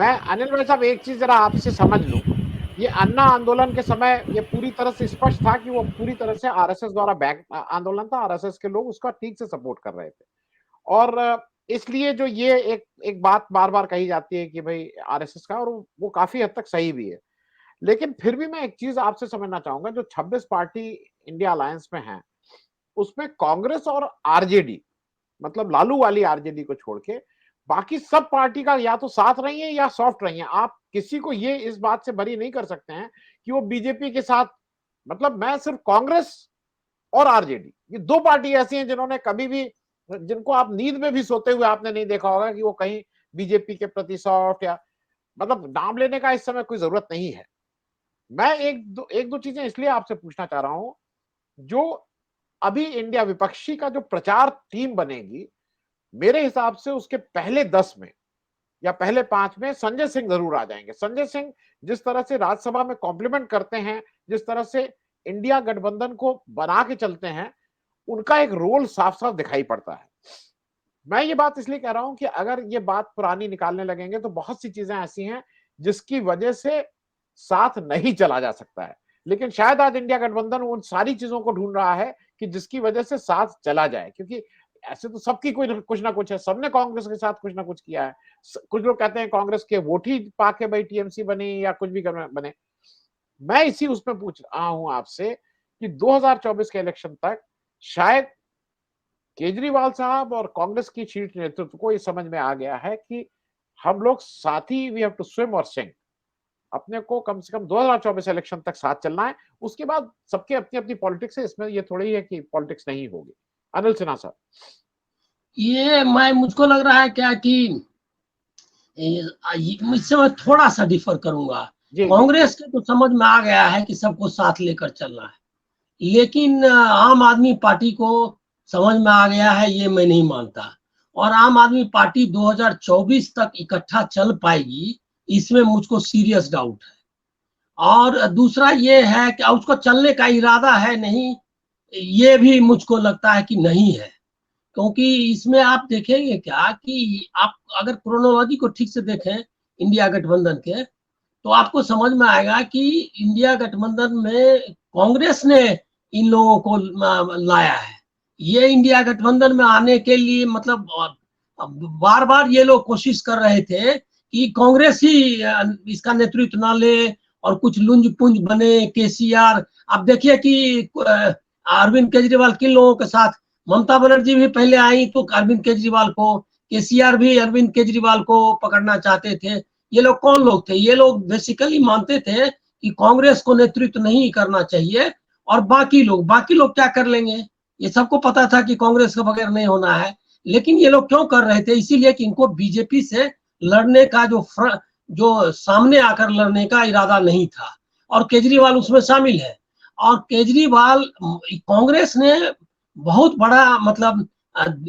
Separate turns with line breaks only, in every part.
मैं अनिल भाई साहब एक चीज जरा आपसे समझ लूं, ये अन्ना आंदोलन के समय ये पूरी तरह से स्पष्ट था कि वो पूरी तरह से आरएसएस द्वारा बैक आंदोलन था, आरएसएस के लोग उसका ठीक से सपोर्ट कर रहे थे। और इसलिए जो ये एक बात बार बार कही जाती है कि भाई आरएसएस का, और वो काफी हद तक सही भी है। लेकिन फिर भी मैं एक चीज आपसे समझना चाहूंगा, जो 26 पार्टी इंडिया अलायंस में है, उसमें कांग्रेस और आरजेडी, मतलब लालू वाली आरजेडी को छोड़ के बाकी सब पार्टी का या तो साथ रही है या सॉफ्ट रही है। आप किसी को ये इस बात से बरी नहीं कर सकते हैं कि वो बीजेपी के साथ, मतलब मैं सिर्फ कांग्रेस और आरजेडी, ये दो पार्टी ऐसी हैं जिन्होंने कभी भी, जिनको आप नींद में भी सोते हुए आपने नहीं देखा होगा कि वो कहीं बीजेपी के प्रति सॉफ्ट, या मतलब नाम लेने का इस समय कोई जरूरत नहीं है। मैं एक दो चीजें इसलिए आपसे पूछना चाह रहा हूं। जो अभी इंडिया विपक्षी का जो प्रचार टीम बनेगी, मेरे हिसाब से उसके पहले 10 में या पहले 5 में संजय सिंह जरूर आ जाएंगे। संजय सिंह जिस तरह से राज्यसभा में कॉम्प्लीमेंट करते हैं, जिस तरह से इंडिया गठबंधन को बना के चलते हैं, उनका एक रोल साफ साफ दिखाई पड़ता है। मैं ये बात इसलिए कह रहा हूं कि अगर ये बात पुरानी निकालने लगेंगे तो बहुत सी चीजें ऐसी हैं जिसकी वजह से साथ नहीं चला जा सकता है। लेकिन शायद आज इंडिया गठबंधन उन सारी चीजों को ढूंढ रहा है कि जिसकी वजह से साथ चला जाए, क्योंकि ऐसे तो सबकी कोई कुछ ना कुछ है, सबने कांग्रेस के साथ कुछ ना कुछ किया है। कुछ लोग कहते हैं कांग्रेस के वोट ही पाके भाई टीएमसी बने या कुछ भी बने। मैं इसी उसमें पूछ रहा हूं आपसे कि 2024 के इलेक्शन तक शायद केजरीवाल साहब और कांग्रेस की शीर्ष नेतृत्व को ये समझ में आ गया है कि हम लोग साथी, वी हैव टू स्विम और सिंक। अपने को कम से कम 2024 इलेक्शन तक साथ चलना है, उसके बाद सबके अपनी अपनी पॉलिटिक्स है, इसमें ये थोड़ी है कि पॉलिटिक्स नहीं होगी। अनिल सिन्हा साहब।
ये मैं मुझको लग रहा है क्या कि इससे मैं थोड़ा सा डिफर करूंगा।
जी जी
कांग्रेस के तो समझ में आ गया है कि सबको साथ लेकर चलना है, लेकिन आम आदमी पार्टी को समझ में आ गया है ये मैं नहीं मानता। और आम आदमी पार्टी 2024 तक इकट्ठा चल पाएगी इसमें मुझको सीरियस डाउट है। और दूसरा ये है कि उसको चलने का इरादा है नहीं, ये भी मुझको लगता है कि नहीं है। क्योंकि इसमें आप देखेंगे क्या कि आप अगर क्रोनोलॉजी को ठीक से देखें इंडिया गठबंधन के, तो आपको समझ में आएगा कि इंडिया गठबंधन में कांग्रेस ने इन लोगों को लाया है। ये इंडिया गठबंधन में आने के लिए मतलब बार बार ये लोग कोशिश कर रहे थे कि कांग्रेस ही इसका नेतृत्व ना ले और कुछ लुंज पुंज बने केसीआर। आप देखिए कि अरविंद केजरीवाल किन लोगों के साथ, ममता बनर्जी भी पहले आई तो अरविंद केजरीवाल को, केसीआर भी अरविंद केजरीवाल को पकड़ना चाहते थे। ये लोग कौन लोग थे? ये लोग बेसिकली मानते थे कि कांग्रेस को नेतृत्व नहीं करना चाहिए और बाकी लोग क्या कर लेंगे। ये सबको पता था कि कांग्रेस के बगैर नहीं होना है, लेकिन ये लोग क्यों कर रहे थे? इसीलिए कि इनको बीजेपी से लड़ने का जो सामने आकर लड़ने का इरादा नहीं था, और केजरीवाल उसमें शामिल है। और केजरीवाल, कांग्रेस ने बहुत बड़ा मतलब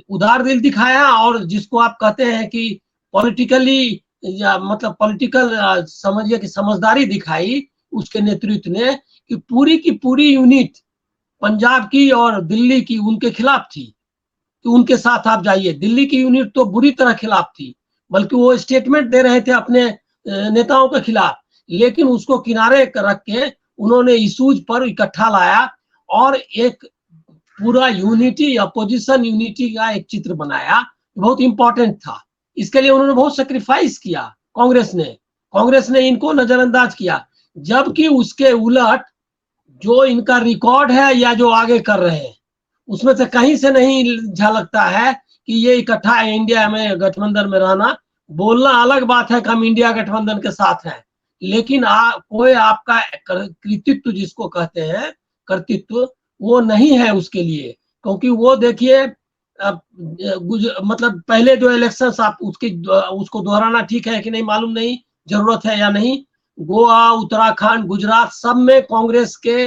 उदार दिल दिखाया, और जिसको आप कहते हैं कि पॉलिटिकली या मतलब पॉलिटिकल समझिए कि समझदारी दिखाई उसके नेतृत्व ने, कि पूरी की पूरी यूनिट पंजाब की और दिल्ली की उनके खिलाफ थी कि उनके साथ आप जाइए। दिल्ली की यूनिट तो बुरी तरह खिलाफ थी, बल्कि वो स्टेटमेंट दे रहे थे अपने नेताओं के खिलाफ, लेकिन उसको किनारे रख के उन्होंने इशूज पर इकट्ठा लाया और एक पूरा यूनिटी, अपोजिशन यूनिटी का एक चित्र बनाया, बहुत इंपॉर्टेंट था। इसके लिए उन्होंने बहुत सेक्रीफाइस किया कांग्रेस ने इनको नजरअंदाज किया। जबकि उसके उलट जो इनका रिकॉर्ड है या जो आगे कर रहे हैं, उसमें से कहीं से नहीं झलकता है कि ये इकट्ठा इंडिया में गठबंधन में रहना। बोलना अलग बात है कि हम इंडिया गठबंधन के साथ हैं, लेकिन कोई आपका कृतित्व जिसको कहते हैं, कर्तृत्व, वो नहीं है उसके लिए। क्योंकि वो देखिए मतलब पहले जो इलेक्शंस आप उसको दोहराना ठीक है कि नहीं मालूम नहीं, जरूरत है या नहीं। गोवा, उत्तराखंड, गुजरात सब में कांग्रेस के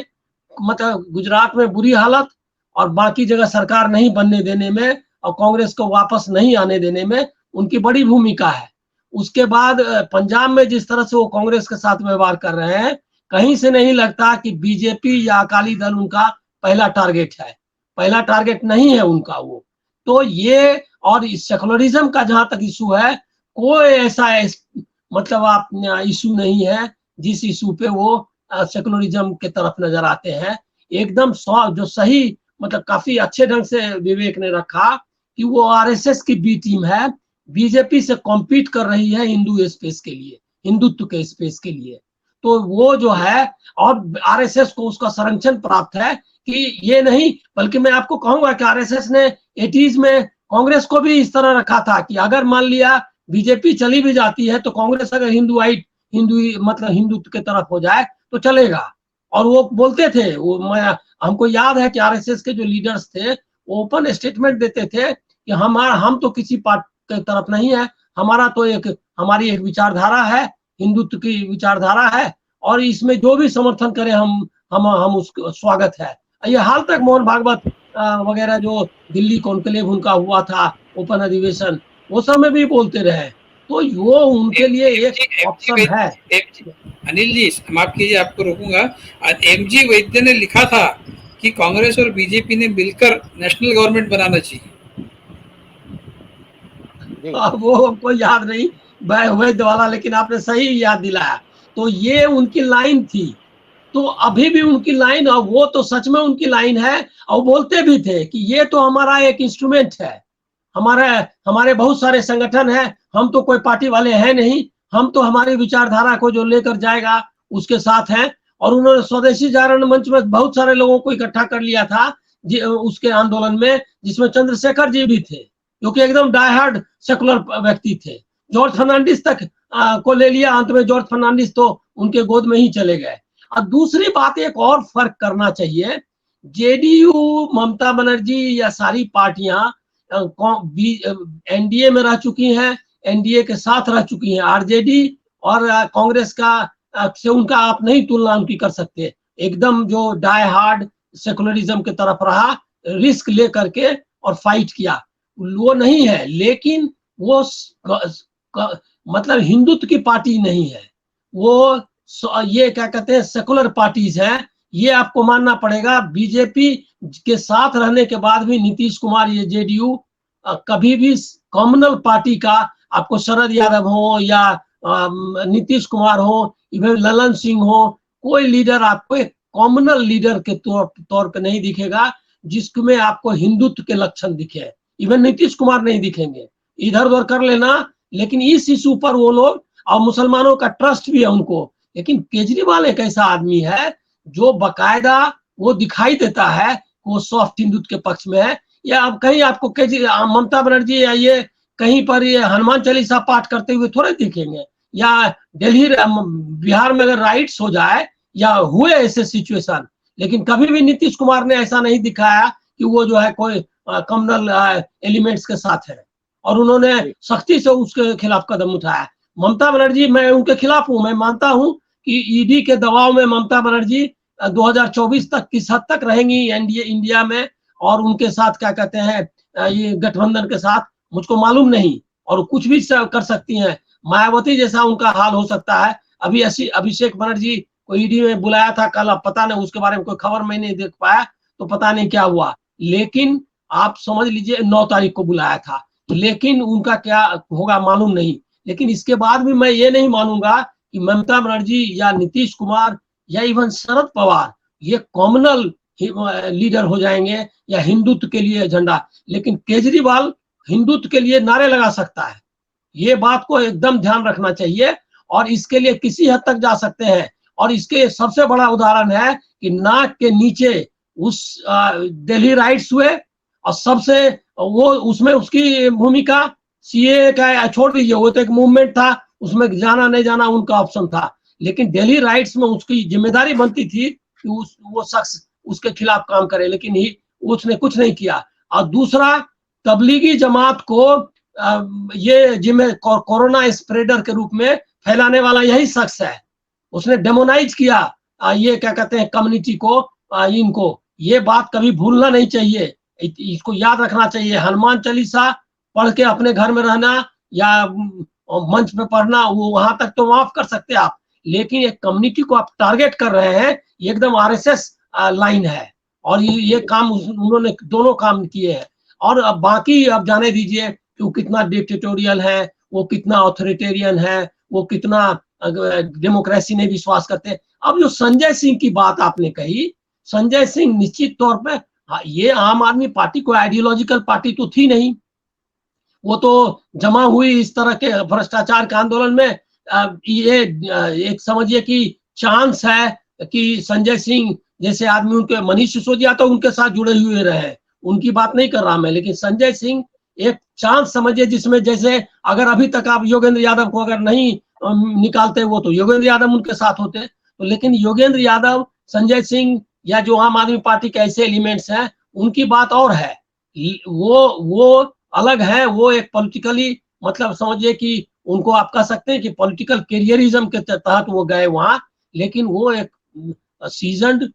मतलब गुजरात में बुरी हालत और बाकी जगह सरकार नहीं बनने देने में और कांग्रेस को वापस नहीं आने देने में उनकी बड़ी भूमिका है। उसके बाद पंजाब में जिस तरह से वो कांग्रेस के साथ व्यवहार कर रहे हैं, कहीं से नहीं लगता कि बीजेपी या अकाली दल उनका पहला टारगेट है। पहला टारगेट नहीं है उनका वो। तो ये, और इस सेकुलरिज्म का जहां तक इशू है, कोई ऐसा मतलब आप इशू नहीं है जिस इशू पे वो सेकुलरिज्म के तरफ नजर आते हैं। एकदम जो सही मतलब काफी अच्छे ढंग से विवेक ने रखा कि वो आरएसएस की बी टीम है, बीजेपी से कॉम्पीट कर रही है हिंदू स्पेस के लिए, हिंदुत्व के स्पेस के लिए। तो वो जो है, और आरएसएस को उसका संरक्षण प्राप्त है कि ये नहीं, बल्कि मैं आपको कहूंगा कि आरएसएस ने 80s में कांग्रेस को भी इस तरह रखा था कि अगर मान लिया बीजेपी चली भी जाती है तो कांग्रेस अगर हिंदू मतलब हिंदुत्व के तरफ हो जाए तो चलेगा। और वो बोलते थे, वो हमको याद है कि आरएसएस के जो लीडर्स थे वो ओपन स्टेटमेंट देते थे कि हम तो किसी पार्टी की तरफ नहीं है, हमारी एक विचारधारा है, हिंदुत्व की विचारधारा है, और इसमें जो भी समर्थन करे हम उसका स्वागत है। ये हाल तक मोहन भागवत वगैरह जो दिल्ली कॉन्क्लेव उनका हुआ था, ओपन अधिवेशन, वो सब में भी बोलते रहे। तो वो उनके लिए एक ऑप्शन है।
अनिल जी, माफ कीजिए, आपको रोकूंगा। एमजी वैद्य ने लिखा था कि कांग्रेस और बीजेपी ने मिलकर नेशनल गवर्नमेंट बनाना चाहिए।
वो हमको याद नहीं वैद्य वाला, लेकिन आपने सही याद दिलाया। तो ये उनकी लाइन थी, तो अभी भी उनकी लाइन, और वो तो सच में उनकी लाइन है। और बोलते भी थे कि ये तो हमारा एक इंस्ट्रूमेंट है, हमारे बहुत सारे संगठन है, हम तो कोई पार्टी वाले हैं नहीं, हम तो हमारी विचारधारा को जो लेकर जाएगा उसके साथ हैं। और उन्होंने स्वदेशी जागरण मंच में बहुत सारे लोगों को इकट्ठा कर लिया था उसके आंदोलन में, जिसमें चंद्रशेखर जी भी थे, जो कि एकदम डायहार्ड सेकुलर व्यक्ति थे। जॉर्ज फर्नांडिस तक को ले लिया, अंत में जॉर्ज फर्नांडिस तो उनके गोद में ही चले गए। और दूसरी बात एक और फर्क करना चाहिए, जेडीयू, ममता बनर्जी या सारी पार्टियां एनडीए में रह चुकी हैं, एनडीए के साथ रह चुकी हैं। आरजेडी और कांग्रेस का से उनका आप नहीं तुलना उनकी कर सकते। एकदम जो डाई हार्ड सेकुलरिज्म की तरफ रहा, रिस्क लेकर के और फाइट किया, वो नहीं है। लेकिन वो मतलब हिंदुत्व की पार्टी नहीं है, वो ये क्या कहते हैं, सेकुलर पार्टीज हैं। ये आपको मानना पड़ेगा। बीजेपी के साथ रहने के बाद भी नीतीश कुमार, ये जेडीयू कभी भी कम्युनल पार्टी का, आपको शरद यादव हो या नीतीश कुमार हो, इवन ललन सिंह हो, कोई लीडर आपको एक कम्युनल लीडर के तौर पे नहीं दिखेगा जिसमें आपको हिंदुत्व के लक्षण दिखे। इवन नीतीश कुमार नहीं दिखेंगे, इधर उधर कर लेना, लेकिन इस इशू पर वो लोग, और मुसलमानों का ट्रस्ट भी है उनको। लेकिन केजरीवाल एक ऐसा आदमी है जो बकायदा वो दिखाई देता है वो सॉफ्ट हिंदुत्व के पक्ष में है। या अब कहीं आपको ममता बनर्जी या ये कहीं पर ये हनुमान चालीसा पाठ करते हुए थोड़े दिखेंगे, या दिल्ली बिहार में अगर राइट्स हो जाए या हुए ऐसे सिचुएशन, लेकिन कभी भी नीतीश कुमार ने ऐसा नहीं दिखाया कि वो जो है कोई कम्युनल एलिमेंट्स के साथ है, और उन्होंने सख्ती से उसके खिलाफ कदम उठाया। ममता बनर्जी, मैं उनके खिलाफ हूं, मैं मानता हूं कि ईडी के दबाव में ममता बनर्जी 2024 तक किस हद तक रहेंगी इंडिया में, और उनके साथ क्या कहते हैं ये गठबंधन के साथ, मुझको मालूम नहीं, और कुछ भी कर सकती हैं। मायावती जैसा उनका हाल हो सकता है। अभी अभिषेक बनर्जी को ईडी में बुलाया था कल, अब पता नहीं, उसके बारे में कोई खबर मैं नहीं देख पाया, तो पता नहीं क्या हुआ। लेकिन आप समझ लीजिए 9 तारीख को बुलाया था, लेकिन उनका क्या होगा मालूम नहीं। लेकिन इसके बाद भी मैं ये नहीं मानूंगा कि ममता बनर्जी या नीतीश कुमार या इवन शरद पवार ये कॉमनल लीडर हो जाएंगे या हिंदुत्व के लिए झंडा। लेकिन केजरीवाल हिंदुत्व के लिए नारे लगा सकता है, ये बात को एकदम ध्यान रखना चाहिए, और इसके लिए किसी हद तक जा सकते हैं। और इसके सबसे बड़ा उदाहरण है कि नाक के नीचे उस दिल्ली राइट्स हुए, और सबसे वो उसमें उसकी भूमिका, सीए का छोड़ दीजिए, वो तो एक मूवमेंट था, उसमें जाना नहीं जाना उनका ऑप्शन था, लेकिन दिल्ली राइट्स में उसकी जिम्मेदारी बनती थी कि वो शख्स उसके खिलाफ काम करे, लेकिन उसने कुछ नहीं किया। और दूसरा, तबलीगी जमात को ये जिम्मे कोरोना स्प्रेडर के रूप में फैलाने वाला यही शख्स है, उसने डेमोनाइज किया ये क्या कहते हैं कम्युनिटी को, इनको ये बात कभी भूलना नहीं चाहिए, इसको याद रखना चाहिए। हनुमान चालीसा पढ़ के अपने घर में रहना या मंच पे पढ़ना, वो वहां तक तो माफ कर सकते हैं आप, लेकिन एक कम्युनिटी को आप टारगेट कर रहे हैं, ये एकदम आरएसएस लाइन है। और ये काम उन्होंने दोनों काम किए हैं। और अब बाकी अब जाने दीजिए कि वो कितना डिक्टेटोरियल है, वो कितना ऑथोरिटेरियन है, वो कितना डेमोक्रेसी में विश्वास करते हैं। अब जो संजय सिंह की बात आपने कही, संजय सिंह निश्चित तौर पे ये आम आदमी पार्टी को आइडियोलॉजिकल पार्टी तो थी नहीं, वो तो जमा हुई इस तरह के भ्रष्टाचार के आंदोलन में। ये एक समझिए कि चांस है कि संजय सिंह जैसे आदमी, उनके मनीष सिसोदिया तो उनके साथ जुड़े हुए रहे, उनकी बात नहीं कर रहा मैं, लेकिन संजय सिंह एक चांस समझिए जिसमें जैसे अगर अभी तक आप योगेंद्र यादव को अगर नहीं निकालते वो तो योगेंद्र यादव उनके साथ होते, तो लेकिन योगेंद्र यादव, संजय सिंह या जो आम आदमी पार्टी के ऐसे एलिमेंट्स हैं उनकी बात और है, वो अलग है। वो एक पॉलिटिकली मतलब समझिए कि उनको आप कह सकते हैं कि पॉलिटिकल कैरियरिज्म के तहत वो गए वहां, लेकिन वो एक सीजन्ड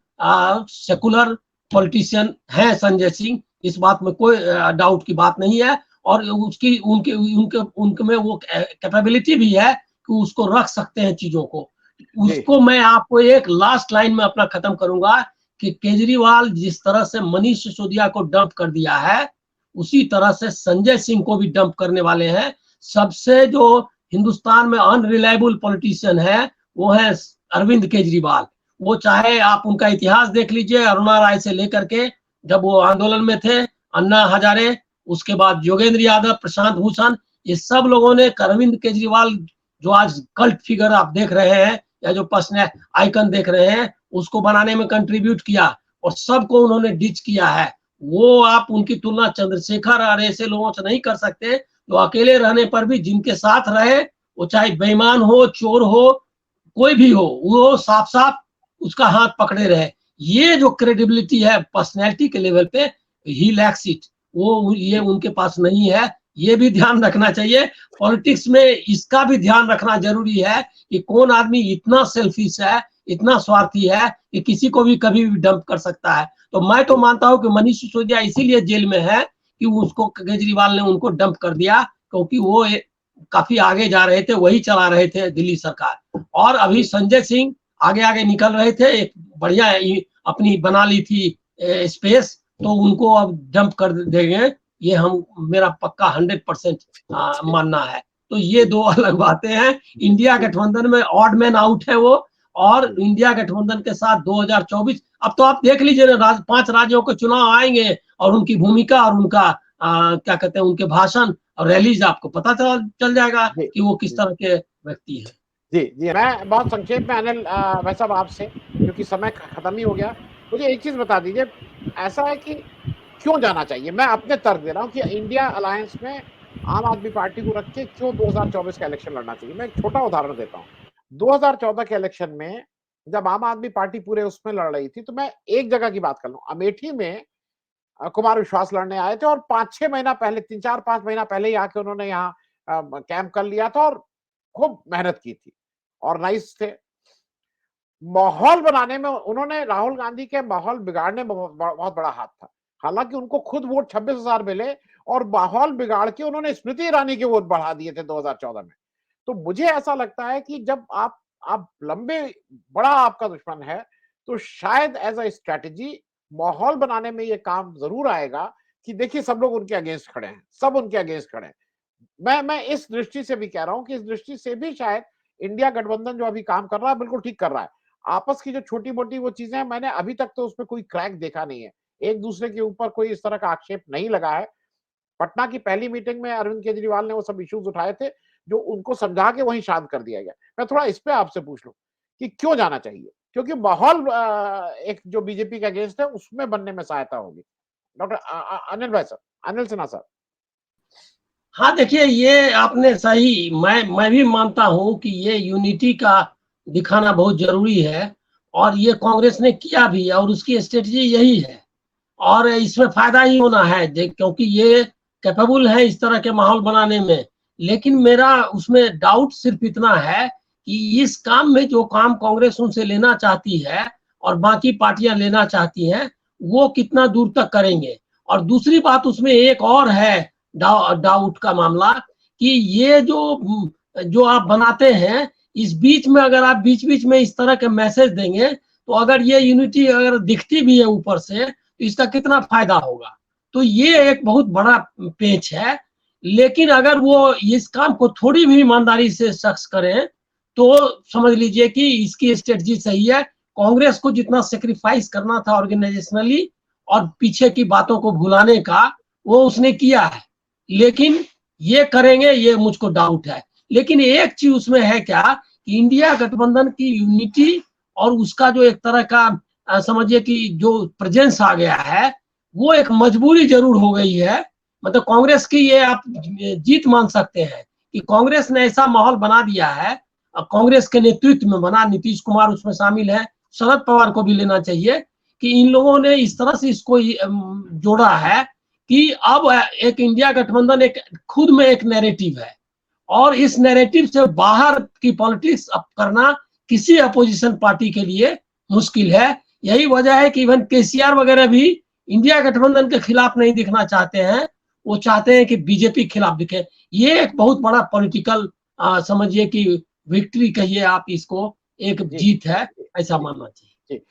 सेकुलर पॉलिटिशियन है संजय सिंह, इस बात में कोई डाउट की बात नहीं है। और उसकी उनके उनके उनके में वो कैपेबिलिटी भी है कि उसको रख सकते हैं चीजों को। उसको मैं आपको एक लास्ट लाइन में अपना खत्म करूंगा कि केजरीवाल जिस तरह से मनीष सिसोदिया को डंप कर दिया है, उसी तरह से संजय सिंह को भी डंप करने वाले हैं। सबसे जो हिंदुस्तान में अनरिलायबल पॉलिटिशियन है वो है अरविंद केजरीवाल। वो चाहे आप उनका इतिहास देख लीजिए, अरुणा राय से लेकर के जब वो आंदोलन में थे, अन्ना हजारे, उसके बाद योगेंद्र यादव, प्रशांत भूषण, ये सब लोगों ने अरविंद केजरीवाल जो आज कल्ट फिगर आप देख रहे हैं या जो पर्सनल आइकन देख रहे हैं, उसको बनाने में कंट्रीब्यूट किया और सबको उन्होंने डिच किया है। वो आप उनकी तुलना चंद्रशेखर और ऐसे लोगों से नहीं कर सकते जो अकेले रहने पर भी जिनके साथ रहे, वो चाहे बेईमान हो, चोर हो, कोई भी हो, वो साफ साफ उसका हाथ पकड़े रहे। ये जो क्रेडिबिलिटी है पर्सनैलिटी के लेवल पे, ही लैक्स इट, वो ये उनके पास नहीं है। ये भी ध्यान रखना चाहिए। पॉलिटिक्स में इसका भी ध्यान रखना जरूरी है कि कौन आदमी इतना सेल्फिश है, इतना स्वार्थी है कि किसी को भी कभी भी डंप कर सकता है। तो मैं तो मानता हूं कि मनीष सिसोदिया इसीलिए जेल में है कि उसको केजरीवाल ने उनको डंप कर दिया, क्योंकि वो काफी आगे जा रहे थे, वही चला रहे थे दिल्ली सरकार। और अभी संजय सिंह आगे आगे निकल रहे थे, एक बढ़िया अपनी बना ली थी स्पेस, तो उनको अब डंप कर देंगे, ये हम मेरा पक्का 100% मानना है। तो ये दो अलग बातें हैं। इंडिया गठबंधन में ऑड मैन आउट है वो, और इंडिया गठबंधन के साथ 2024 अब तो आप देख लीजिए ना, 5 राज्यों के चुनाव आएंगे और उनकी भूमिका और उनका क्या कहते हैं उनके भाषण और रैलीज आपको पता चल जाएगा कि वो किस तरह के व्यक्ति है।
जी जी, मैं बहुत संक्षेप में अनिल भाई साहब आपसे, क्योंकि समय खत्म ही हो गया, मुझे एक चीज बता दीजिए, ऐसा है कि क्यों जाना चाहिए? मैं अपने तर्क दे रहा हूँ कि इंडिया अलायंस में आम आदमी पार्टी को रख के क्यों 2024 का इलेक्शन लड़ना चाहिए। मैं एक छोटा उदाहरण देता हूँ। 2014 के इलेक्शन में जब आम आदमी पार्टी पूरे उसमें लड़ रही थी, तो मैं एक जगह की बात कर लूं, अमेठी में कुमार विश्वास लड़ने आए थे और 5-6 महीना पहले, 3-4-5 महीना पहले ही आके उन्होंने यहाँ कैंप कर लिया था और खूब मेहनत की थी और नाइस थे। माहौल बनाने में उन्होंने, राहुल गांधी के माहौल बिगाड़ने में बहुत बड़ा हाथ था। हालांकि उनको खुद वोट 26,000 मिले और माहौल बिगाड़ के उन्होंने स्मृति ईरानी के वोट बढ़ा दिए थे 2014 में। तो मुझे ऐसा लगता है कि जब आप लंबे, बड़ा आपका दुश्मन है, तो शायद एज अ स्ट्रेटेजी माहौल बनाने में ये काम जरूर आएगा कि देखिए सब लोग उनके अगेंस्ट खड़े हैं, सब उनके अगेंस्ट खड़े हैं। मैं इस दृष्टि से भी कह रहा हूं कि इस दृष्टि से भी शायद इंडिया गठबंधन जो अभी काम कर रहा है बिल्कुल ठीक कर रहा है। आपस की जो छोटी मोटी वो चीजें हैं, मैंने अभी तक तो उसमें कोई क्रैक देखा नहीं है, एक दूसरे के ऊपर कोई इस तरह का आक्षेप नहीं लगा है। पटना की पहली मीटिंग में अरविंद केजरीवाल ने वो सब इश्यूज उठाए थे जो उनको समझा के वहीं शांत कर दिया गया। मैं थोड़ा इस पे आपसे पूछ लूं कि क्यों जाना चाहिए, क्योंकि माहौल एक जो बीजेपी के अगेंस्ट है उसमें बनने में सहायता होगी। डॉक्टर अनिल भाई साहब, अनिल सिन्हा साहब।
हाँ देखिए, ये आपने सही, मैं भी मानता हूं कि ये यूनिटी का दिखाना बहुत जरूरी है और ये कांग्रेस ने किया भी है और उसकी स्ट्रेटजी यही है और इसमें फायदा ही होना है क्योंकि ये कैपेबल है इस तरह के माहौल बनाने में। लेकिन मेरा उसमें डाउट सिर्फ इतना है कि इस काम में जो काम कांग्रेस उनसे लेना चाहती है और बाकी पार्टियां लेना चाहती हैं, वो कितना दूर तक करेंगे। और दूसरी बात उसमें एक और है डाउट का मामला कि ये जो आप बनाते हैं, इस बीच में अगर आप बीच बीच में इस तरह के मैसेज देंगे, तो अगर ये यूनिटी अगर दिखती भी है ऊपर से, तो इसका कितना फायदा होगा। तो ये एक बहुत बड़ा पेच है। लेकिन अगर वो इस काम को थोड़ी भी ईमानदारी से शख्स करें तो समझ लीजिए कि इसकी स्ट्रेटजी सही है। कांग्रेस को जितना सेक्रीफाइस करना था ऑर्गेनाइजेशनली और पीछे की बातों को भुलाने का, वो उसने किया है। लेकिन ये करेंगे, ये मुझको डाउट है। लेकिन एक चीज उसमें है क्या कि इंडिया गठबंधन की यूनिटी और उसका जो एक तरह का समझिए कि जो प्रेजेंस आ गया है, वो एक मजबूरी जरूर हो गई है। मतलब कांग्रेस की ये आप जीत मान सकते हैं कि कांग्रेस ने ऐसा माहौल बना दिया है, कांग्रेस के नेतृत्व में बना, नीतीश कुमार उसमें शामिल है, शरद पवार को भी लेना चाहिए कि इन लोगों ने इस तरह से इसको जोड़ा है कि अब एक इंडिया गठबंधन एक खुद में एक नैरेटिव है और इस नैरेटिव से बाहर की पॉलिटिक्स अब करना किसी अपोजिशन पार्टी के लिए मुश्किल है। यही वजह है कि इवन केसीआर वगैरह भी इंडिया गठबंधन के खिलाफ नहीं दिखना चाहते हैं, वो चाहते हैं कि बीजेपी के खिलाफ दिखे। ये एक बहुत बड़ा पॉलिटिकल समझिए कि विक्ट्री कहिए आप इसको, एक जीत है, ऐसा मानना चाहिए।